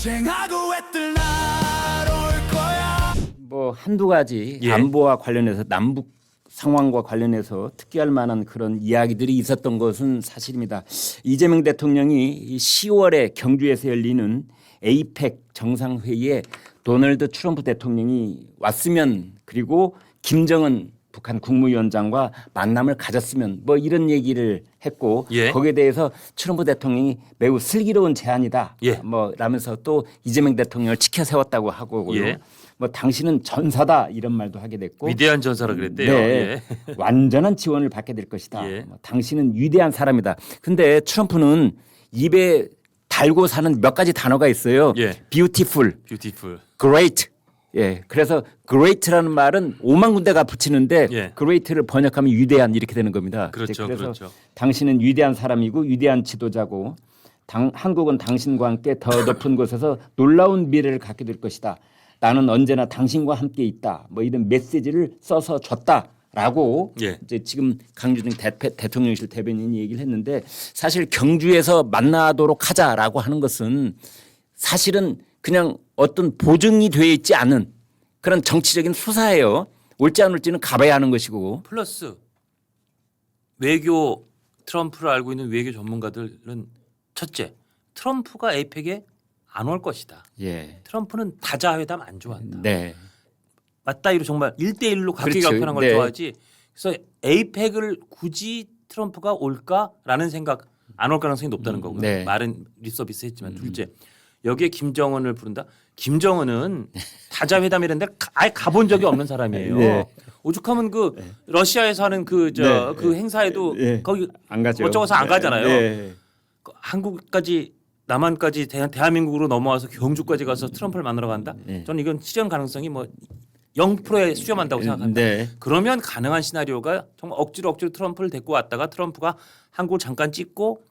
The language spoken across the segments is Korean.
쟁하고 애들 날올 거야. 뭐 한두 가지 예. 안보와 관련해서 남북 상황과 관련해서 특기할 만한 그런 이야기들이 있었던 것은 사실입니다. 이재명 대통령이 10월에 경주에서 열리는 에이펙 정상회의에 도널드 트럼프 대통령이 왔으면, 그리고 김정은 북한 국무위원장과 만남을 가졌으면, 뭐 이런 얘기를 했고, 예. 거기에 대해서 트럼프 대통령이 매우 슬기로운 제안이다. 예. 뭐 라면서 또 이재명 대통령을 치켜 세웠다고 하고요. 예. 뭐 당신은 전사다 이런 말도 하게 됐고, 위대한 전사라 그랬대요. 네, 예. 완전한 지원을 받게 될 것이다. 예. 뭐 당신은 위대한 사람이다. 근데 트럼프는 입에 달고 사는 몇 가지 단어가 있어요. 예. beautiful, 뷰티풀. great. 예, 그래서 great라는 말은 5만 군데가 붙이는데 예. great를 번역하면 위대한 이렇게 되는 겁니다. 그렇죠, 그래서 그렇죠. 당신은 위대한 사람이고 위대한 지도자고, 한국은 당신과 함께 더 높은 곳에서 놀라운 미래를 갖게 될 것이다. 나는 언제나 당신과 함께 있다. 뭐 이런 메시지를 써서 줬다라고 예. 이제 지금 강주중 대통령실 대변인이 얘기를 했는데, 사실 경주에서 만나도록 하자라고 하는 것은 사실은 그냥 어떤 보증이 되어 있지 않은 그런 정치적인 수사예요. 올지 안 올지는 가봐야 하는 것이고. 플러스 외교, 트럼프를 알고 있는 외교 전문가들은 첫째, 트럼프가 에이펙에 안 올 것이다. 예. 트럼프는 다자회담 안 좋아한다. 네. 맞다이로 정말 1대1로 각기각편한 걸 네. 좋아하지. 그래서 에이펙을 굳이 트럼프가 올까라는 생각, 안 올 가능성이 높다는 거고요. 네. 말은 립서비스 했지만 둘째, 여기에 김정은을 부른다. 김정은은 다자회담이라는데 아예 가본 적이 없는 사람이에요. 네. 오죽하면 그 러시아에서 하는 그 행사에도 네. 거기 안 가죠. 어쩌고서 안 가잖아요. 네. 그 한국까지 남한까지 대한민국으로 넘어와서 경주까지 가서 트럼프를 만나러 간다. 네. 저는 이건 실현 가능성이 뭐 0%에 수렴한다고 생각합니다. 네. 그러면 가능한 시나리오가 정말 억지로 트럼프를 데리고 왔다가 트럼프가 한국을 잠깐 찍고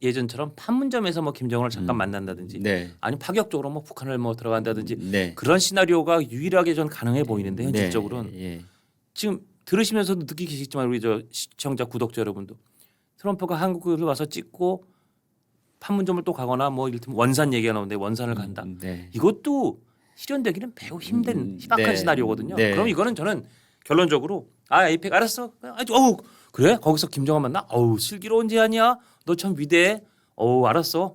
예전처럼 판문점에서 뭐 김정은을 잠깐 만난다든지, 네. 아니면 파격적으로 뭐 북한을 뭐 들어간다든지, 네. 그런 시나리오가 유일하게 전 가능해 보이는데 현실적으로는 네. 예. 지금 들으시면서도 느끼시겠지만 우리 저 시청자 구독자 여러분도 트럼프가 한국을 와서 찍고 판문점을 또 가거나 뭐 이를테면 원산 얘기가 나오는데 원산을 간다. 네. 이것도 실현되기는 매우 힘든 희박한 네. 시나리오거든요. 네. 그럼 이거는 저는 결론적으로 에이펙 알았어. 어우 그래 거기서 김정은 만나. 어우 슬기로운 제안이야. 너 참 위대해. 어우 알았어.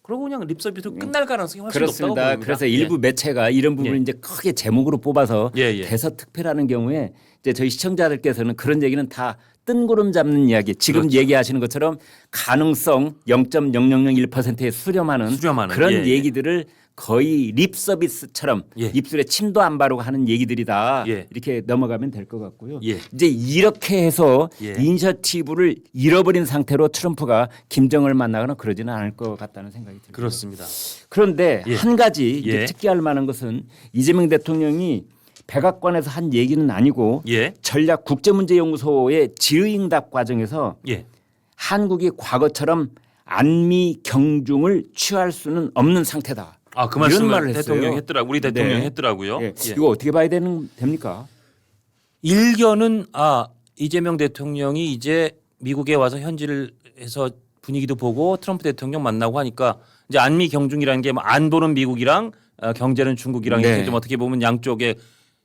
그러고 그냥 립서비스로 끝날 가능성이 훨씬 높다고 그렇습니다. 보입니다. 그래서 일부 매체가 이런 부분을 예. 이제 크게 제목으로 뽑아서 예, 예. 대서특필하는 경우에 이제 저희 시청자들께서는 그런 얘기는 다 뜬구름 잡는 이야기, 지금 그렇죠. 얘기하시는 것처럼 가능성 0.0001%에 수렴하는 그런 예, 예. 얘기들을 거의 립 서비스처럼 예. 입술에 침도 안 바르고 하는 얘기들이다. 예. 이렇게 넘어가면 될 것 같고요. 예. 이제 이렇게 해서 예. 이니셔티브를 잃어버린 상태로 트럼프가 김정을 만나거나 그러지는 않을 것 같다는 생각이 듭니다. 그렇습니다. 그런데 예. 한 가지 이제 예. 특기할 만한 것은 이재명 대통령이 백악관에서 한 얘기는 아니고 예. 전략국제문제연구소의 질의응답 과정에서 예. 한국이 과거처럼 안미 경중을 취할 수는 없는 상태다. 그 이런 말씀을 말을 했어요. 대통령이 했더라. 우리 대통령이 네. 했더라고요. 예. 예. 이거 어떻게 봐야 됩니까? 일견은 이재명 대통령이 이제 미국에 와서 현지를 해서 분위기도 보고 트럼프 대통령 만나고 하니까 이제 안미 경중이라는 게 뭐 안보는 미국이랑 경제는 중국이랑 네. 이렇게 좀 어떻게 보면 양쪽에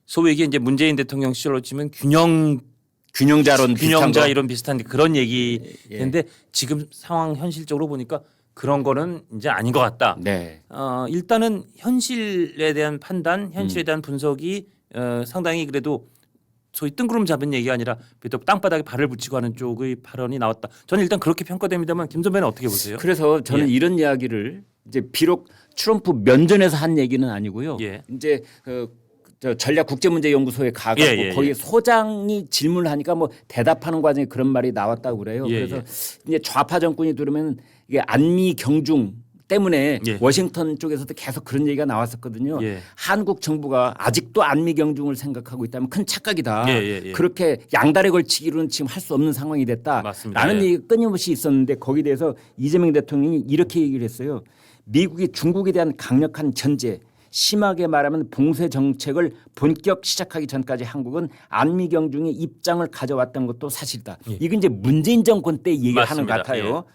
소위 이게 이제 문재인 대통령 시절로 치면 균형자론 비슷한 균형자 거. 이런 비슷한 그런 얘기인데 예. 지금 상황 현실적으로 보니까 그런 거는 이제 아닌 것 같다. 네. 일단은 현실에 대한 판단, 현실에 대한 분석이 상당히 그래도 소위 뜬구름 잡은 얘기가 아니라 비록 땅바닥에 발을 붙이고 하는 쪽의 발언이 나왔다. 저는 일단 그렇게 평가됩니다만 김 선배는 어떻게 보세요? 그래서 저는 예. 이런 이야기를 이제 비록 트럼프 면전에서 한 얘기는 아니고요. 예. 이제 저 전략국제문제연구소에 가고 예, 예, 거기 예. 소장이 질문을 하니까 뭐 대답하는 과정에 그런 말이 나왔다고 그래요. 예, 그래서 예. 이제 좌파 정권이 들으면 이게 안미 경중 때문에 예. 워싱턴 쪽에서도 계속 그런 얘기가 나왔었거든요. 예. 한국 정부가 아직도 안미 경중을 생각하고 있다면 큰 착각이다. 예, 예, 예. 그렇게 양다리 걸치기로는 지금 할 수 없는 상황이 됐다. 맞습니다. 라는 예. 얘기가 끊임없이 있었는데 거기에 대해서 이재명 대통령이 이렇게 얘기를 했어요. 미국이 중국에 대한 강력한 견제, 심하게 말하면 봉쇄 정책을 본격 시작하기 전까지 한국은 안미 경중의 입장을 가져왔던 것도 사실이다. 예. 이건 이제 문재인 정권 때 얘기를 하는 것 맞습니다. 같아요.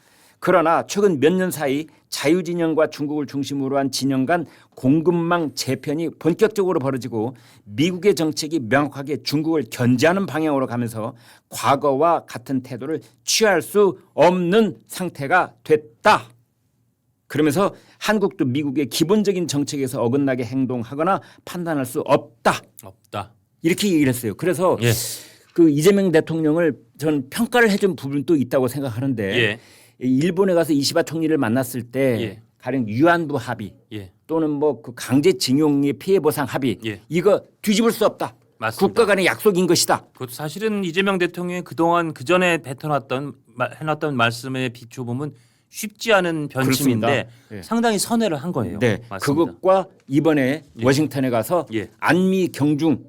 그러나 최근 몇 년 사이 자유진영과 중국을 중심으로 한 진영 간 공급망 재편이 본격적으로 벌어지고 미국의 정책이 명확하게 중국을 견제하는 방향으로 가면서 과거와 같은 태도를 취할 수 없는 상태가 됐다. 그러면서 한국도 미국의 기본적인 정책에서 어긋나게 행동하거나 판단할 수 없다. 이렇게 얘기를 했어요. 그래서 예. 그 이재명 대통령을 저는 평가를 해준 부분도 있다고 생각하는데 예. 일본에 가서 이시바 총리를 만났을 때 예. 가령 위안부 합의 예. 또는 뭐 그 강제징용의 피해보상 합의 예. 이거 뒤집을 수 없다. 맞습니다. 국가 간의 약속인 것이다. 그것도 사실은 이재명 대통령이 그동안 그 전에 해놨던 말씀에 비춰보면 쉽지 않은 변침인데 그렇습니다. 예. 상당히 선회를 한 거예요. 네, 맞습니다. 그것과 이번에 예. 워싱턴에 가서 예. 안미 경중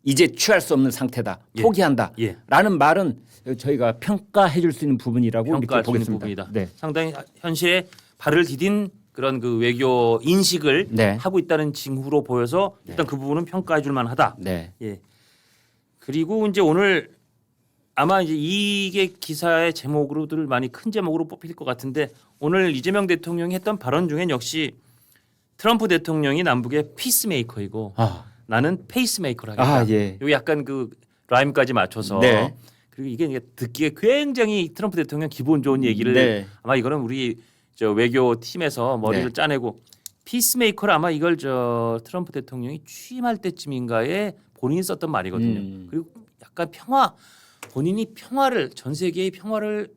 이제 취할 수 없는 상태다. 예. 포기한다. 예. 라는 말은 저희가 평가해 줄 수 있는 부분이라고 평가할 이렇게 수 있는 보겠습니다. 부분이다. 네. 상당히 현실에 발을 디딘 그런 그 외교 인식을 네. 하고 있다는 징후로 보여서 일단 그 부분은 평가해 줄 만하다. 네. 예. 그리고 이제 오늘 아마 이제 이게 기사의 제목으로들 많이 큰 제목으로 뽑힐 것 같은데 오늘 이재명 대통령이 했던 발언 중엔 역시 트럼프 대통령이 남북의 피스메이커이고 아, 나는 페이스메이커라 하겠다. 아, 예. 여기 약간 그 라임까지 맞춰서 네. 그리고 이게 듣기에 굉장히 트럼프 대통령 기분 좋은 얘기를 네. 아마 이거는 우리 저 외교 팀에서 머리를 네. 짜내고 피스메이커를 아마 이걸 저 트럼프 대통령이 취임할 때쯤인가에 본인이 썼던 말이거든요. 그리고 약간 본인이 평화를 전 세계의 평화를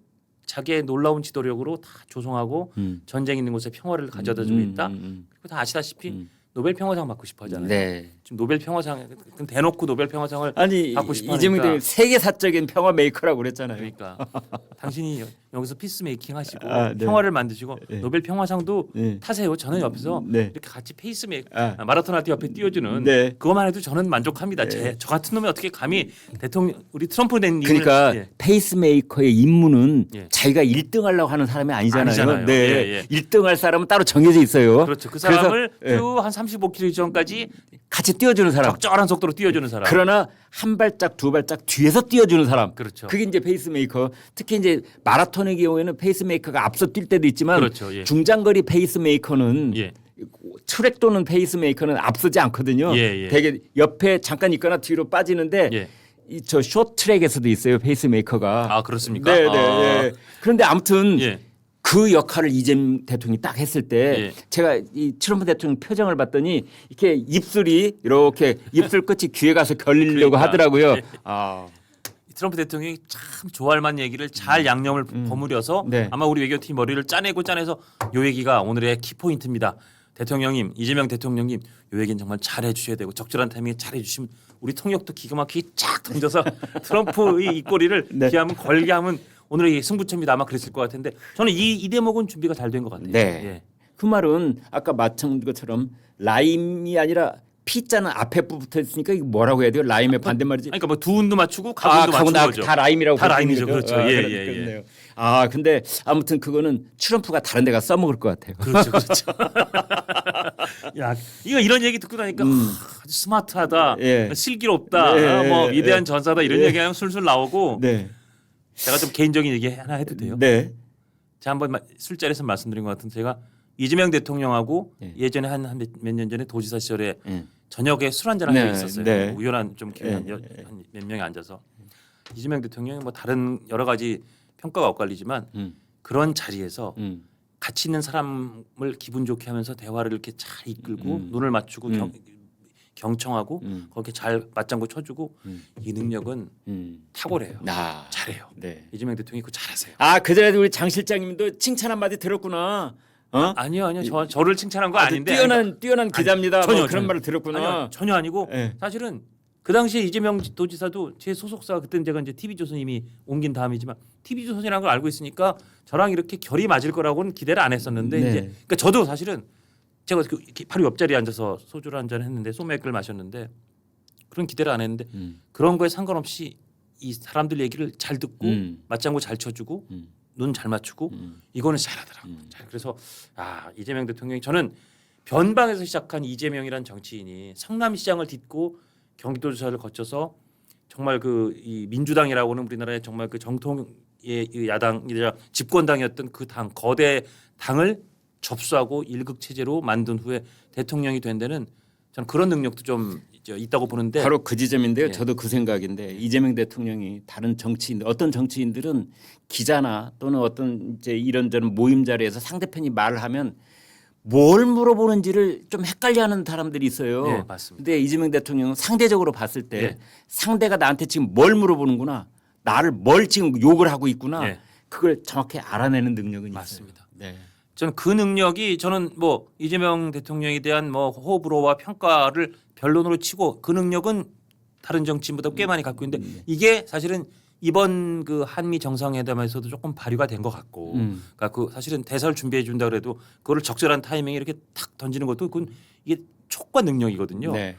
자기의 놀라운 지도력으로 다 조성하고 전쟁 있는 곳에 평화를 가져다주고 있다. 그리고 다 아시다시피 노벨 평화상 받고 싶어 하잖아요. 네. 지금 노벨 평화상 대놓고 노벨 평화상을 아니 받고 싶어 이재명 하니까. 대통령 세계사적인 평화 메이커라고 그랬잖아요. 그러니까 당신이 여기서 피스메이킹 하시고 아, 네. 평화를 만드시고 네. 노벨 평화상도 네. 타세요. 저는 옆에서 네. 이렇게 같이 아. 마라톤 하트 옆에 띄워주는 네. 그것만 해도 저는 만족합니다. 저 같은 놈이 어떻게 감히 대통령 우리 트럼프 된 님을 그러니까 예. 페이스메이커의 임무는 예. 자기가 1등 하려고 하는 사람이 아니잖아요. 아니잖아요. 네. 예, 예. 1등 할 사람은 따로 정해져 있어요. 그렇죠. 그 그래서, 사람을 예. 쭉 한 35km 이전까지 같이 띄워주는 사람. 적절한 속도로 띄워주는 사람. 그러나 한 발짝 두 발짝 뒤에서 띄워주는 사람. 그렇죠. 그게 이제 페이스메이커. 특히 이제 마라톤의 경우에는 페이스메이커가 앞서 뛸 때도 있지만 그렇죠. 예. 중장거리 페이스메이커는 예. 트랙 도는 페이스메이커는 앞서지 않거든요. 예, 예. 되게 옆에 잠깐 있거나 뒤로 빠지는데 예. 이 저 쇼트트랙에서도 있어요 페이스메이커가. 아 그렇습니까? 네, 네. 아. 예. 그런데 아무튼 예. 그 역할을 이재명 대통령이 딱 했을 때 예. 제가 이 트럼프 대통령 표정을 봤더니 이렇게 입술이 이렇게 입술 끝이 귀에 가서 걸리려고 그러니까. 하더라고요. 예. 아, 트럼프 대통령이 참 좋아할 만한 얘기를 잘 양념을 버무려서 네. 아마 우리 외교팀 머리를 짜내서 요 얘기가 오늘의 키포인트입니다. 대통령님 이재명 대통령님 요 얘기는 정말 잘 해주셔야 되고 적절한 타이밍에 잘 해주시면 우리 통역도 기가 막히게 쫙 던져서 트럼프의 입꼬리를 네. 기하면 걸게 하면 오늘의 승부처입니다. 아마 그랬을 것 같은데 저는 이 대목은 준비가 잘 된 것 같아요. 네. 예. 그 말은 아까 마찬 것처럼 라임이 아니라 피자는 앞에 붙어 있으니까 이거 뭐라고 해야 돼요? 라임의 반대말이지. 그러니까 뭐 두운도 맞추고 가군도 맞추는 거죠. 다 라임이라고 다 부르는 라임이죠. 거죠? 그렇죠. 아, 예, 그렇- 예, 예. 그렇네요. 아 근데 아무튼 그거는 트럼프가 다른 데가 써먹을 것 같아요. 그렇죠, 그렇죠. 야, 이런 얘기 듣고 나니까 아주 스마트하다, 예. 슬기롭다, 예, 뭐 예, 위대한 예. 전사다 이런 예. 얘기하면 술술 나오고 네. 제가 좀 개인적인 얘기 하나 해도 돼요? 네. 제가 한번 술자리에서 말씀드린 것 같은데 제가 이재명 대통령하고 예. 예전에 한 몇 년 전에 도지사 시절에 예. 저녁에 술 한잔 한 적이 네, 있었어요. 네. 우연한 좀 기회 예, 한몇 명이 앉아서 이재명 대통령이 뭐 다른 여러 가지 평가가 엇갈리지만 그런 자리에서 같이 있는 사람을 기분 좋게 하면서 대화를 이렇게 잘 이끌고 눈을 맞추고 경청하고 그렇게 잘 맞장구 쳐주고 이 능력은 탁월해요. 아, 잘해요. 네. 이재명 대통령이 그거 잘하세요. 아 그전에도 우리 장 실장님도 칭찬 한마디 들었구나. 어? 아니요. 저를 칭찬한 거 아주 아닌데 뛰어난 기자입니다. 전혀, 뭐 그런 전혀. 말을 들었구나. 아니요, 전혀 아니고 예. 사실은 그 당시에 이재명 도지사도 제 소속사 그때는 제가 이제 TV조선 이미 옮긴 다음이지만 TV조선이라는 걸 알고 있으니까 저랑 이렇게 결이 맞을 거라고는 기대를 안 했었는데 네. 이제 그러니까 저도 사실은 제가 이렇게 바로 옆자리에 앉아서 소주를 한 잔 했는데 소맥을 마셨는데 그런 기대를 안 했는데 그런 거에 상관없이 이 사람들 얘기를 잘 듣고 맞장구 잘 쳐주고 눈 잘 맞추고 이거는 잘하더라고요. 그래서 이재명 대통령이 저는 변방에서 시작한 이재명이란 정치인이 성남시장을 딛고 경기도지사를 거쳐서 정말 그 이 민주당이라고는 우리나라의 정말 그 정통 이 야당이자 집권당이었던 그 당 거대 당을 접수하고 일극 체제로 만든 후에 대통령이 된 데는 저는 그런 능력도 좀 있다고 보는데 바로 그 지점인데요. 예. 저도 그 생각인데 이재명 대통령이 다른 정치인들 어떤 정치인들은 기자나 또는 어떤 이제 이런저런 모임 자리에서 상대편이 말을 하면 뭘 물어보는지를 좀 헷갈려하는 사람들이 있어요. 예, 맞습니다. 근데 이재명 대통령은 상대적으로 봤을 때 예. 상대가 나한테 지금 뭘 물어보는구나, 나를 뭘 지금 욕을 하고 있구나, 예. 그걸 정확히 알아내는 능력은 맞습니다. 있어요. 네. 저는 그 능력이 저는 뭐 이재명 대통령에 대한 뭐 호불호와 평가를 변론으로 치고 그 능력은 다른 정치인보다 꽤 많이 갖고 있는데 이게 사실은 이번 그 한미 정상회담에서도 조금 발휘가 된 것 같고, 그러니까 그 사실은 대사를 준비해 준다 그래도 그거를 적절한 타이밍에 이렇게 탁 던지는 것도 그건 이게 촉과 능력이거든요. 네.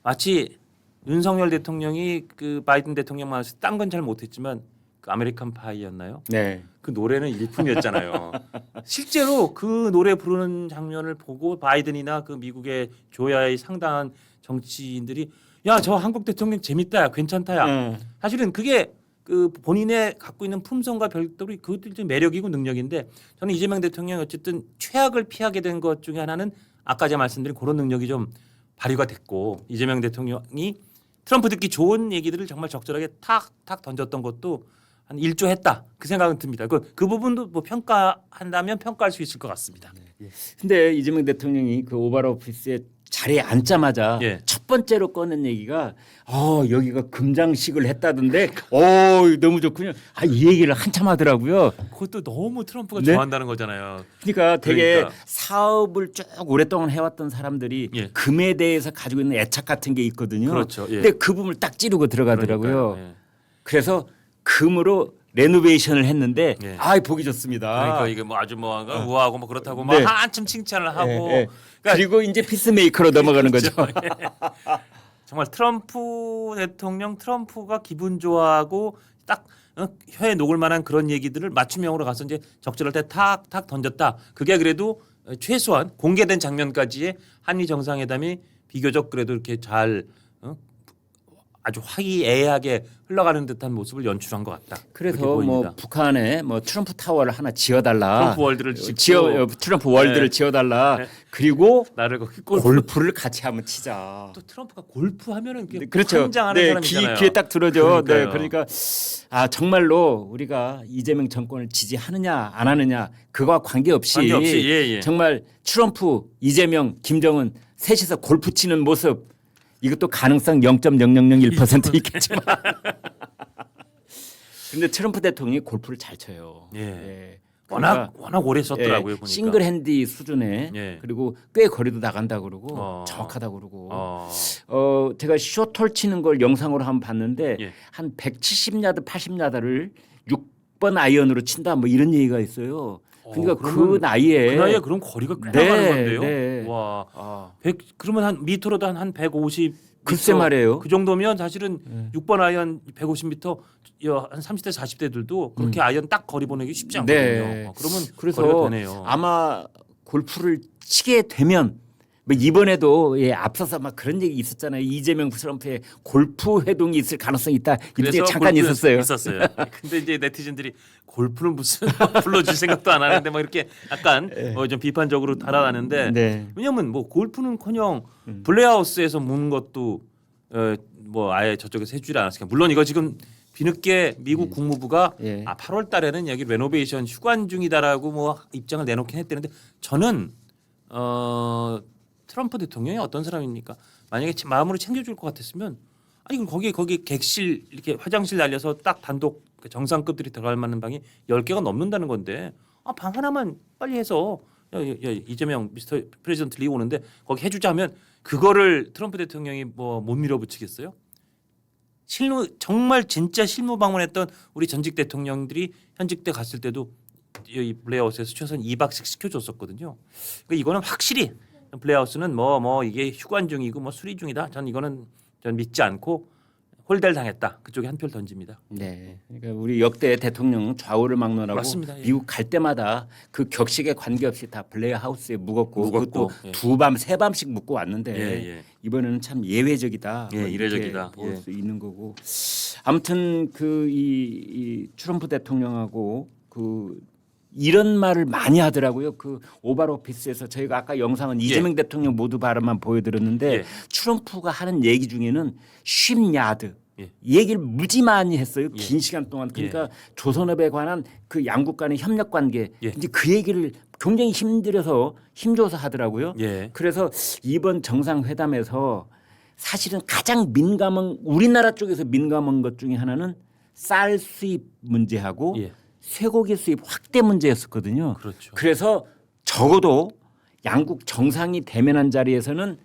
마치 윤석열 대통령이 그 바이든 대통령 만났을 때 딴 건 잘 못했지만 그 아메리칸 파이였나요? 네. 그 노래는 일품이었잖아요. 실제로 그 노래 부르는 장면을 보고 바이든이나 그 미국의 조야의 상당한 정치인들이 야, 저 한국 대통령 재밌다, 괜찮다야. 사실은 그게 그 본인의 갖고 있는 품성과 별도로 그것도 좀 매력이고 능력인데 저는 이재명 대통령이 어쨌든 최악을 피하게 된 것 중에 하나는 아까 제가 말씀드린 그런 능력이 좀 발휘가 됐고 이재명 대통령이 트럼프 듣기 좋은 얘기들을 정말 적절하게 탁탁 던졌던 것도 한 일조했다 그 생각은 듭니다. 그 부분도 뭐 평가한다면 평가할 수 있을 것 같습니다. 근데 이재명 대통령이 그 오발 오피스에 자리에 앉자마자 예. 첫 번째로 꺼낸 얘기가 여기가 금장식을 했다던데 너무 좋군요. 이 얘기를 한참 하더라고요. 그것도 너무 트럼프가 네? 좋아한다는 거잖아요. 그러니까 되게 그러니까. 사업을 쭉 오랫동안 해왔던 사람들이 예. 금에 대해서 가지고 있는 애착 같은 게 있거든요. 그렇죠. 예. 근데 그 부분을 딱 찌르고 들어가더라고요. 그러니까요. 예. 그래서 금으로 레노베이션을 했는데 예. 보기 좋습니다. 그러니까 이게 뭐 아주 뭐 우아하고 뭐 그렇다고 네. 막 한참 칭찬을 하고 예, 예. 그러니까 그리고 이제 피스메이커로 넘어가는 거죠. 정말 트럼프 대통령 트럼프가 기분 좋아하고 딱 혀에 녹을 만한 그런 얘기들을 맞춤형으로 가서 이제 적절할 때 탁탁 던졌다. 그게 그래도 최소한 공개된 장면까지의 한미 정상회담이 비교적 그래도 이렇게 잘 아주 화기애애하게 흘러가는 듯한 모습을 연출한 것 같다. 그래서 그렇게 뭐 보입니다. 북한에 뭐 트럼프 타워를 하나 지어달라. 트럼프 월드를 짓고 트럼프 월드를 네. 지어달라. 네. 그리고 나를 거기 골프를 같이 한번 치자. 또 트럼프가 골프 하면은 이렇게 그렇죠. 환장하는 사람이잖아요. 귀에 딱 들어죠. 네, 그러니까요. 그러니까 정말로 우리가 이재명 정권을 지지하느냐 안 하느냐 그거와 관계없이 예. 정말 트럼프, 이재명, 김정은 셋이서 골프 치는 모습 이것도 가능성 0.0001% 있겠지만 근데 트럼프 대통령이 골프를 잘 쳐요. 예. 그러니까 워낙 오래 썼더라고요. 보니까. 싱글 핸디 수준에 예. 그리고 꽤 거리도 나간다 그러고 정확하다 그러고 제가 숏홀 치는 걸 영상으로 한번 봤는데 예. 한 170야드 80야드를 6번 아이언으로 친다 뭐 이런 얘기가 있어요. 그러니까 그 그러면 나이에 그 나이에 그런 거리가 꽤 네, 나가는 건데요. 네. 와, 100 그러면 한 미터로도 한 150. 글쎄 말이에요. 그 정도면 사실은 6번 아이언 150m 한 30대 40대들도 그렇게 아이언 딱 거리 보내기 쉽지 않거든요. 네. 그러면 그래서 거리가 되네요. 아마 골프를 치게 되면 뭐 이번에도 앞서서 막 그런 얘기 있었잖아요. 이재명 트럼프의 골프 회동이 있을 가능성이 있다. 이런 얘기 잠깐 있었어요. 근데 이제 네티즌들이 골프는 무슨 불러줄 생각도 안 하는데 뭐 이렇게 약간 좀 비판적으로 달아나는데 네. 왜냐면 뭐 골프는커녕 블레하우스에서 문 것도 뭐 아예 저쪽에서 해주지 않았으니까 물론 이거 지금 뒤늦게 미국 국무부가 예. 8월 달에는 여기 레노베이션 휴관 중이다라고 뭐 입장을 내놓긴 했대는데 저는 트럼프 대통령이 어떤 사람입니까? 만약에 마음으로 챙겨줄 것 같았으면 아니 그럼 거기 객실 이렇게 화장실 날려서 딱 단독 정상급들이 들어갈 만한 방이 10개가 넘는다는 건데 방 하나만 빨리 해서 야, 이재명 미스터 프레지던트 리 오는데 거기 해주자면 그거를 트럼프 대통령이 뭐 못 밀어붙이겠어요? 정말 진짜 실무 방문했던 우리 전직 대통령들이 현직 때 갔을 때도 이 블레하우스에서 최소한 2박씩 시켜줬었거든요. 그러니까 이거는 확실히 블레하우스는 뭐 이게 휴관 중이고 뭐 수리 중이다. 전 믿지 않고 홀대를 당했다. 그쪽에 한 표를 던집니다. 네, 그러니까 우리 역대 대통령 좌우를 막론하고 맞습니다. 예. 미국 갈 때마다 그 격식에 관계없이 다 블레어 하우스에 묵었고 그것도 예. 두 밤 세 밤씩 묵고 왔는데 예, 예. 이번에는 참 예외적이다. 예, 뭐 이렇게 이례적이다. 볼 예. 수 있는 거고. 아무튼 이 트럼프 대통령하고 이런 말을 많이 하더라고요. 그 오발 오피스에서 저희가 아까 영상은 이재명 대통령 모두 발언만 보여드렸는데 예. 트럼프가 하는 얘기 중에는 50야드 예. 얘기를 무지 많이 했어요. 예. 긴 시간 동안. 그러니까 조선업에 관한 그 양국 간의 협력 관계 예. 이제 그 얘기를 굉장히 힘줘서 하더라고요. 예. 그래서 이번 정상회담에서 사실은 가장 민감한 우리나라 쪽에서 민감한 것 중에 하나는 쌀 수입 문제하고 예. 쇠고기 수입 확대 문제였었거든요. 그렇죠. 그래서 적어도 양국 정상이 대면한 자리에서는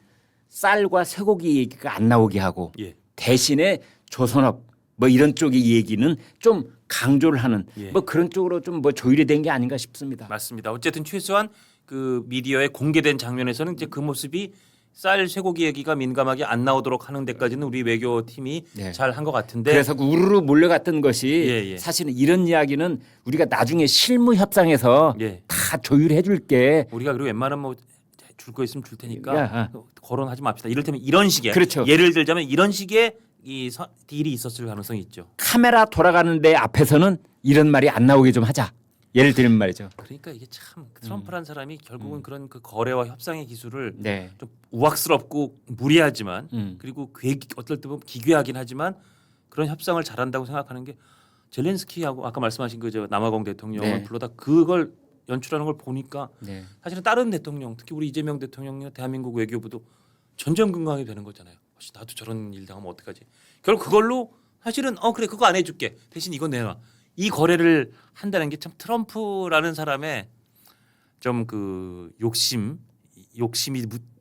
쌀과 쇠고기 얘기가 안 나오게 하고 예. 대신에 조선업 뭐 이런 쪽의 얘기는 좀 강조를 하는 예. 뭐 그런 쪽으로 좀 뭐 조율이 된 게 아닌가 싶습니다. 맞습니다. 어쨌든 최소한 그 미디어에 공개된 장면에서는 이제 그 모습이 쌀 쇠고기 얘기가 민감하게 안 나오도록 하는 데까지는 우리 외교팀이 네. 잘 한 것 같은데 그래서 그 우르르 몰려갔던 것이 예, 예. 사실은 이런 이야기는 우리가 나중에 실무 협상에서 예. 다 조율해 줄게. 우리가 그리고 웬만하면 뭐 줄 거 있으면 줄 테니까 야, 거론하지 맙시다. 이를테면 이런 식의 그렇죠. 예를 들자면 이런 식의 딜이 있었을 가능성이 있죠. 카메라 돌아가는 데 앞에서는 이런 말이 안 나오게 좀 하자. 예를 들면 말이죠. 그러니까 이게 참 트럼프란 사람이 결국은 그런 그 거래와 협상의 기술을 네. 좀 우악스럽고 무리하지만 그리고 어떨 때 보면 기괴하긴 하지만 그런 협상을 잘한다고 생각하는 게 젤렌스키하고 아까 말씀하신 그 저 남아공 대통령을 네. 불러다 그걸 연출하는 걸 보니까 네. 사실은 다른 대통령 특히 우리 이재명 대통령이나 대한민국 외교부도 전전긍긍하게 되는 거잖아요. 혹시 나도 저런 일 당하면 어떡하지? 결국 그걸로 사실은 그래 그거 안 해줄게 대신 이건 내놔 이 거래를 한다는 게 참 트럼프라는 사람의 좀 그 욕심이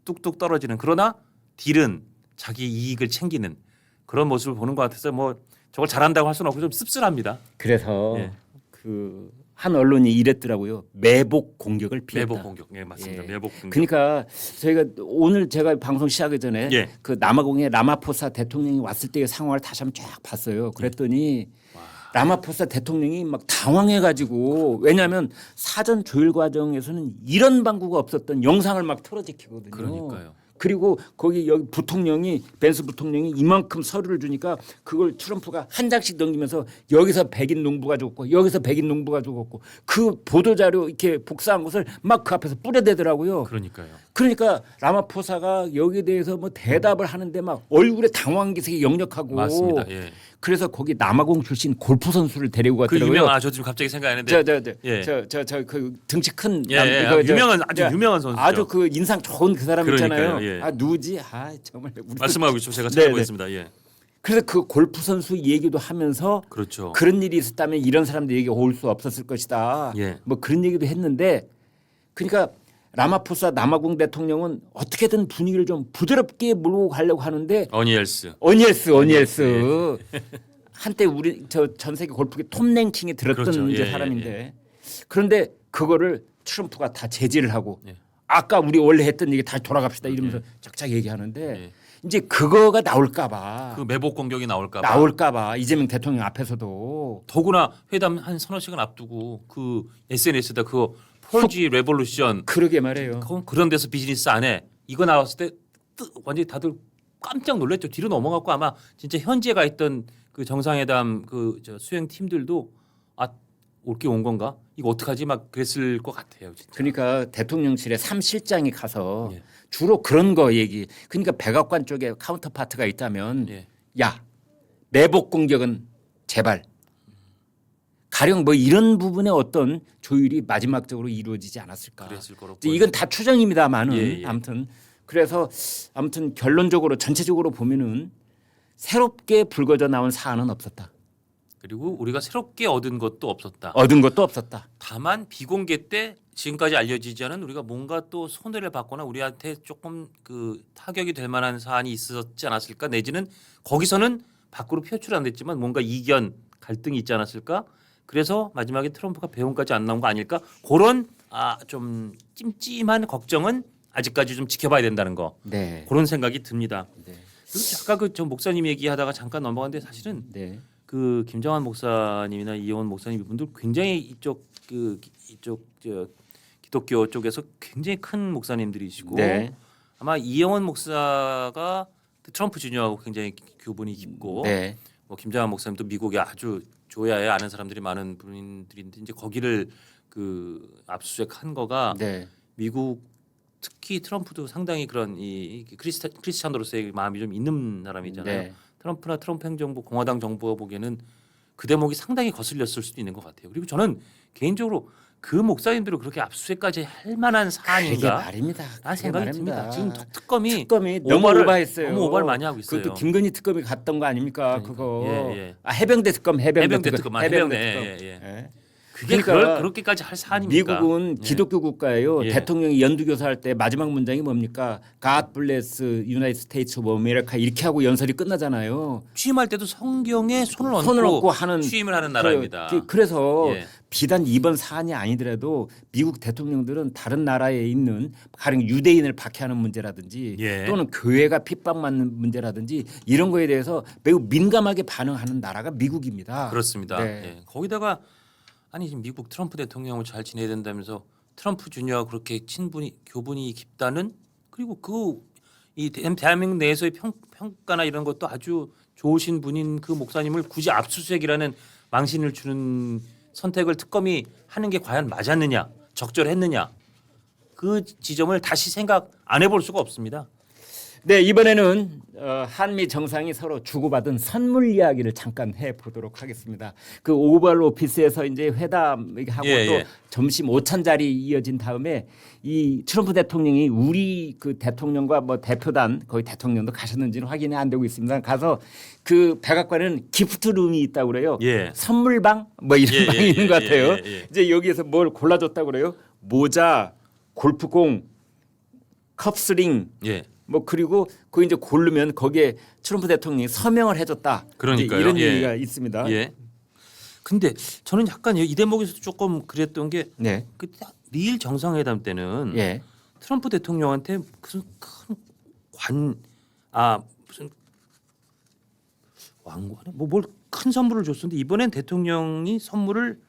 뚝뚝 떨어지는 그러나 딜은 자기 이익을 챙기는 그런 모습을 보는 것 같아서 뭐 저걸 잘한다고 할 수는 없고 좀 씁쓸합니다. 그래서 예. 그 한 언론이 이랬더라고요. 매복 공격을 피했다. 매복 공격, 예 맞습니다. 예. 매복 공격. 그러니까 저희가 오늘 제가 방송 시작하기 전에 예. 그 남아공에 라마포사 대통령이 왔을 때의 상황을 다시 한번 쫙 봤어요. 그랬더니 라마포사 대통령이 막 당황해가지고 왜냐하면 사전 조율 과정에서는 이런 방구가 없었던 영상을 막 틀어제키거든요. 그러니까요. 그리고 거기 여기 부통령이 벤스 부통령이 이만큼 서류를 주니까 그걸 트럼프가 한 장씩 넘기면서 여기서 백인 농부가 죽었고 여기서 백인 농부가 죽었고 그 보도 자료 이렇게 복사한 것을 막 그 앞에서 뿌려대더라고요. 그러니까요. 그러니까 라마포사가 여기에 대해서 뭐 대답을 하는데 막 얼굴에 당황 기색이 역력하고 맞습니다. 예. 그래서 거기 남아공 출신 골프 선수를 데리고 그 갔더라고요. 유명한 저 지금 갑자기 생각하는데 예. 저 그 등치 큰 예, 예. 유명한 아주 유명한 선수죠. 아주 그 인상 좋은 그 사람 있잖아요. 그러니까요, 예. 아 누구지? 아 정말 우리 말씀하고 있죠. 제가 네, 찾아보겠습니다. 예. 그래서 그 골프 선수 얘기도 하면서 그렇죠. 그런 일이 있었다면 이런 사람들 얘기 올 수 없었을 것이다. 예. 뭐 그런 얘기도 했는데 그러니까 라마포사 남아공 대통령은 어떻게든 분위기를 좀 부드럽게 몰고 가려고 하는데 어니엘스. 어니엘스 한때 우리 저 전 세계 골프계 톱랭킹에 들었던 그렇죠. 이제 예, 사람인데 그런데 그거를 트럼프가 다 제지를 하고 예. 아까 우리 원래 했던 얘기 다시 돌아갑시다 이러면서 쫙쫙 얘기하는데 예. 이제 그거가 나올까봐 그 매복 공격이 나올까봐. 나올까봐 이재명 대통령 앞에서도 더구나 회담 한 서너 시간 앞두고 그 SNS에다 그 폴지 레볼루션 그러게 말해요. 그런 데서 비즈니스 안에 이거 나왔을 때 완전히 다들 깜짝 놀랐죠. 뒤로 넘어갔고 아마 진짜 현지에 가 있던 그 정상회담 그 저 수행 팀들도 올게 온 건가? 이거 어떡하지? 막 그랬을 것 같아요. 진짜. 그러니까 대통령실에 3실장이 가서 예. 주로 그런 거 얘기. 그러니까 백악관 쪽에 카운터파트가 있다면 예. 야 매복 공격은 제발 가령 뭐 이런 부분의 어떤 조율이 마지막적으로 이루어지지 않았을까. 그랬을 거로 이건 다 추정입니다만은 예, 예. 아무튼 그래서 아무튼 결론적으로 전체적으로 보면은 새롭게 불거져 나온 사안은 없었다. 그리고 우리가 새롭게 얻은 것도 없었다. 얻은 것도 없었다. 다만 비공개 때 지금까지 알려지지 않은 우리가 뭔가 또 손해를 받거나 우리한테 조금 그 타격이 될 만한 사안이 있었지 않았을까 내지는 거기서는 밖으로 표출 안 됐지만 뭔가 이견 갈등이 있지 않았을까 그래서 마지막에 트럼프가 배움까지 안 나온 거 아닐까 그런 좀 찜찜한 걱정은 아직까지 좀 지켜봐야 된다는 거 네. 그런 생각이 듭니다. 네. 그리고 아까 그 저 목사님 얘기하다가 잠깐 넘어갔는데 사실은 네. 그 김정환 목사님이나 이영원 목사님 이분들 굉장히 이쪽 저 기독교 쪽에서 굉장히 큰 목사님들이시고 네. 아마 이영원 목사가 트럼프 주니어하고 굉장히 교분이 깊고 네. 뭐 김정환 목사님도 미국에 아주 조야에 아는 사람들이 많은 분들인데 이제 거기를 그 압수수색한 거가 네. 미국 특히 트럼프도 상당히 그런 이 크리스찬으로서의 마음이 좀 있는 사람이잖아요. 네. 트럼프나 트럼프 행정부 공화당 정부가 보기에는 그 대목이 상당히 거슬렸을 수도 있는 것 같아요. 그리고 저는 개인적으로 그 목사님들을 그렇게 압수수색까지 할 만한 그게 사안인가? 말입니다. 라는 생각이 듭니다. 지금 특검이 너무 오버를- 오버했어요. 너무 오버를 많이 하고 있어요. 그것도 김건희 특검이 갔던 거 아닙니까? 그러니까. 그거. 예, 예. 아, 해병대 특검, 해병대 특검, 해병대. 예, 예. 그게 그러니까 그렇게까지 할 사안입니까? 미국은 예. 기독교 국가예요. 예. 대통령이 연두교사 할 때 마지막 문장이 뭡니까? God bless United States of America 이렇게 하고 연설이 끝나잖아요. 취임할 때도 성경에 손을 손을 얹고 얹고 하는 취임을 하는 나라입니다. 그래서 예. 비단 이번 사안이 아니더라도 미국 대통령들은 다른 나라에 있는 가령 유대인을 박해하는 문제라든지 예. 또는 교회가 핍박받는 문제라든지 이런 거에 대해서 매우 민감하게 반응하는 나라가 미국입니다. 그렇습니다. 네. 예. 거기다가 아니 지금 미국 트럼프 대통령을 잘 지내야 된다면서 트럼프 주니어가 그렇게 교분이 깊다는 그리고 이 대한민국 내에서의 평가나 이런 것도 아주 좋으신 분인 그 목사님을 굳이 압수수색이라는 망신을 주는 선택을 특검이 하는 게 과연 맞았느냐 적절했느냐 그 지점을 다시 생각 안 해볼 수가 없습니다. 네, 이번에는 한미 정상이 서로 주고받은 선물 이야기를 잠깐 해 보도록 하겠습니다. 그 오벌 오피스에서 이제 회담하고 예, 또 예. 점심 오찬자리 이어진 다음에 이 트럼프 대통령이 우리 그 대통령과 뭐 대표단 거의 대통령도 가셨는지는 확인이 안 되고 있습니다. 가서 그 백악관에는 기프트룸이 있다고 그래요. 예. 선물방 뭐 이런 예, 방이 예, 있는 예, 것 같아요. 예, 예. 이제 여기에서 뭘 골라줬다고 그래요? 모자, 골프공, 컵스링 예. 뭐 그리고 그 이제 고르면 거기에 트럼프 대통령이 서명을 해줬다. 그러니까요. 이제 이런 예. 얘기가 있습니다. 예. 근데 저는 약간 이 대목에서도 조금 그랬던 게 네. 그 미일 정상회담 때는 예. 트럼프 대통령한테 무슨 무슨 왕관에 뭘 큰 선물을 줬었는데 이번엔 대통령이 선물을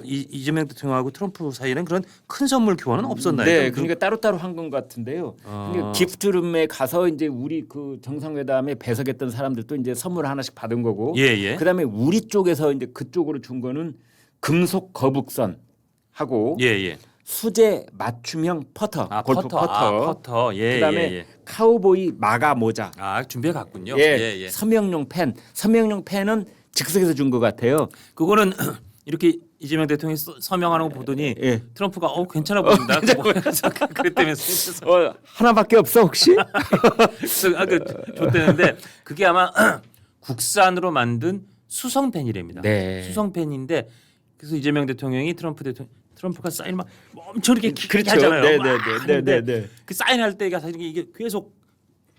이재명 대통령하고 트럼프 사이에는 그런 큰 선물 교환은 없었나요? 네, 그러니까 따로따로 한 건 같은데요. 아. 그러니까 기프트룸에 가서 이제 우리 그 정상회담에 배석했던 사람들도 이제 선물 하나씩 받은 거고, 예, 예. 그다음에 우리 쪽에서 이제 그쪽으로 준 거는 금속 거북선 하고 예, 예. 수제 맞춤형 퍼터, 골프 퍼터. 퍼터. 예, 그다음에 예, 예. 카우보이 마가 모자. 준비해 갔군요. 예, 예, 예. 서명용 펜. 서명용 펜은 즉석에서 준 것 같아요. 그거는 이렇게 이재명 대통령이 서명하는 거 보더니 예. 트럼프가 괜찮아 보인다. 그랬다면서 하나밖에 없어 혹시? 줬대는데 그게 아마 국산으로 만든 수성펜이랍니다. 네. 수성펜인데 그래서 이재명 대통령이 트럼프가 사인 막 엄청 이렇게 길게 그렇죠. 하잖아요. 네, 막 네, 네, 하는데 네, 네. 그 사인할 때가 사실 이게 계속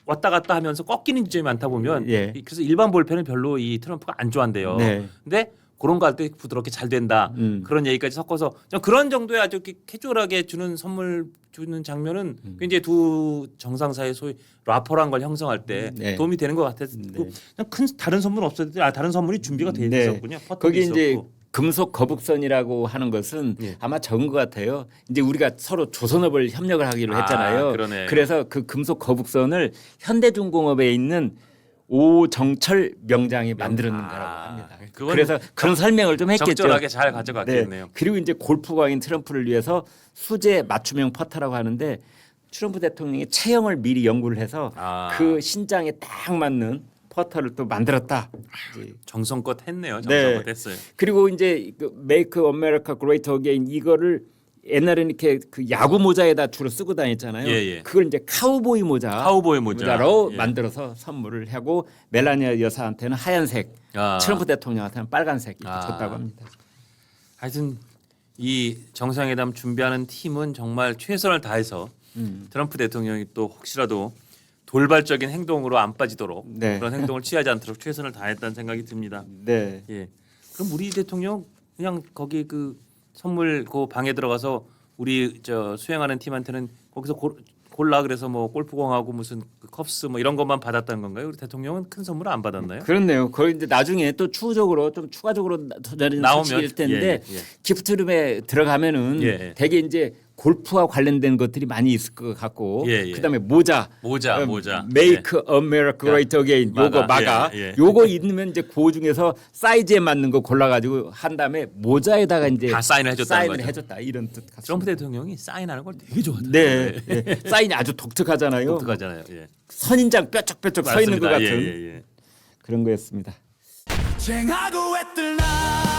왔다 갔다 하면서 꺾이는 지점이 많다 보면 예. 그래서 일반 볼펜을 별로 이 트럼프가 안 좋아한대요. 네. 근데 그런 거 할 때 부드럽게 잘 된다. 그런 얘기까지 섞어서 그런 정도의 아주 이렇게 캐주얼하게 주는 선물 주는 장면은 굉장히 두 정상 사이 소위 라포란 걸 형성할 때 네. 도움이 되는 것 같아서 그냥 큰 다른 선물 없었는데 다른 선물이 준비가 돼 네. 있었군요. 퍼터도 거기 이제 있었고. 금속 거북선이라고 하는 것은 예. 아마 적은 것 같아요. 이제 우리가 서로 조선업을 협력을 하기로 했잖아요. 그러네. 그래서 그 금속 거북선을 현대중공업에 있는 오정철 명장이 만드는 거라고 합니다. 그건 그래서 그런 설명을 좀 했겠죠. 적절하게 잘 가져갔겠네요. 그리고 이제 골프광인 트럼프를 위해서 수제 맞춤형 퍼터라고 하는데 트럼프 대통령이 체형을 미리 연구를 해서 그 신장에 딱 맞는 퍼터를 또 만들었다. 이제 정성껏 했네요. 정성껏 네. 했어요. 그리고 이제 그 Make America Great Again 이거를 옛날에는 이렇게 그 야구 모자에다 주로 쓰고 다녔잖아요. 예, 예. 그걸 이제 카우보이 카우보이 모자로 예. 만들어서 선물을 하고 멜라니아 여사한테는 하얀색, 트럼프 대통령한테는 빨간색 이렇게 줬다고 합니다. 하여튼 이 정상회담 준비하는 팀은 정말 최선을 다해서 트럼프 대통령이 또 혹시라도 돌발적인 행동으로 안 빠지도록 네. 그런 행동을 취하지 않도록 최선을 다했다는 생각이 듭니다. 네. 예. 그럼 우리 대통령 그냥 거기 그 선물 그 방에 들어가서 우리 수행하는 팀한테는 거기서 골라 그래서 뭐 골프공하고 무슨 그 컵스 뭐 이런 것만 받았다는 건가요? 우리 대통령은 큰 선물 안 받았나요? 그렇네요. 거의 이제 나중에 또 추후적으로 좀 추가적으로 더내는 나오면, 소식일 텐데 예, 예. 기프트룸에 들어가면은 예. 대개 이제 골프와 관련된 것들이 많이 있을 것 같고 예, 예. 그다음에 모자 모자. Make America Great Again 요거 마가 예, 예. 요거 있으면 이제 그 중에서 사이즈에 맞는 거 골라가지고 한 다음에 모자에다가 이제 다 사인을 해줬다는 사인을 거죠. 해줬다 이런 뜻 같습니다. 트럼프 대통령이 사인하는 걸 되게 좋아하더라고요. 네, 예. 사인이 아주 독특하잖아요. 독특하잖아요. 예. 선인장 뾰족뾰족 서 있는 것 맞습니다. 같은 예, 예, 예. 그런 거였습니다. 쟁하고 애들 날